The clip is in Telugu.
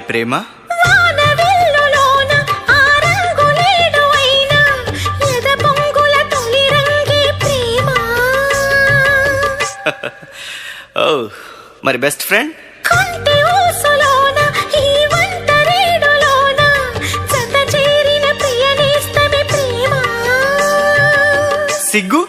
ప్రేమ వానవిల్లులోన ఆ రంగులేడు అయినా ఎద పొంగుల తొలి రంగే ప్రేమ. ఓ మరి బెస్ట్ ఫ్రెండ్ కొంటె ఊసులోన ఈ వంటరేడులోన జత చేరిన ప్రియ నేస్తమే ప్రేమ. సిగ్గు